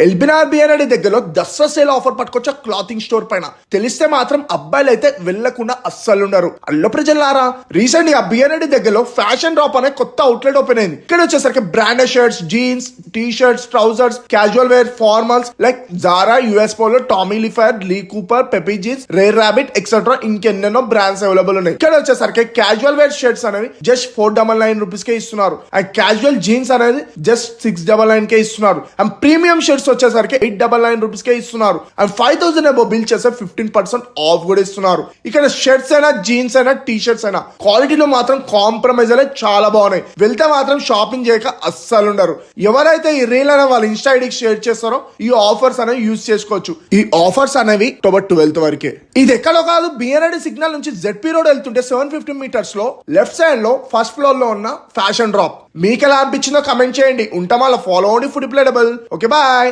ఎల్బినార్ బిఆర్ఐడి దగ్గరలో Dussehra sale offer పట్టుకొచ్చా క్లాతింగ్ స్టోర్ పైన. తెలిస్తే మాత్రం అబ్బాయిలు అయితే వెళ్లకుండా అస్సలు ఉండరు. అల్ల ప్రజలారా, రీసెంట్ గా బిఆర్ఐడి దగ్గరలో ఫ్యాషన్ డ్రాప్ అనే కొత్త అవుట్లెట్ ఓపెన్ అయింది. ఇక్కడ వచ్చేసరికి branded shirts, jeans, T shirts, trousers, casual wear, formals like Zara, US Polo, Tommy Hilfiger, Lee Cooper, Pepe Jeans, Rare Rabbit etcetera ఇంకెన్నెన్నో బ్రాండ్స్ అవైలబుల్ ఉన్నాయి. ఇక్కడ వచ్చేసరికి క్యాజువల్ వేర్ షర్ట్స్ అనేవి జస్ట్ 499 రూపీస్ కే ఇస్తున్నారు. అండ్ క్యాజువల్ జీన్స్ అనేది just 699 కే ఇస్తున్నారు. అండ్ ప్రీమియం షర్ట్స్ వచ్చేసరికి 899 రూపీస్ కే ఇస్తున్నారు. అండ్ 5000 అబో బిల్ చేస్తే 15% ఆఫ్ కూడా ఇస్తున్నారు. ఇక్కడ షర్ట్స్ అయినా, జీన్స్ అయినా, టీ షర్ట్స్ అయినా క్వాలిటీలో మాత్రం కాంప్రమైజ్ అనేది చాలా బాగున్నాయి. వెళ్తే మాత్రం షాపింగ్ చేయక అస్సలు ఉండరు. ఎవరైతే ఈ రీల్ అనే వాళ్ళ ఇన్స్టా ఐడికి షేర్ చేస్తారో ఈ ఆఫర్స్ అనేవి యూజ్ చేసుకోవచ్చు. ఈ ఆఫర్స్ అనేవి అక్టోబర్ 12 వరకే. ఇది ఎక్కడో కాదు, బిఆర్ఐడి సిగ్నల్ నుంచి జెడ్పీ రోడ్ వెళ్తుంటే 750 మీటర్స్ లో లెఫ్ట్ సైడ్ లో ఫస్ట్ ఫ్లోర్ లో ఉన్న ఫ్యాషన్ డ్రాప్. మీకు ఎలా అనిపించిందో కమెంట్ చేయండి. ఉంటాం, అలా ఫాలో అవ్వండి ఫుడ్ ప్లేటబుల్. Okay, bye.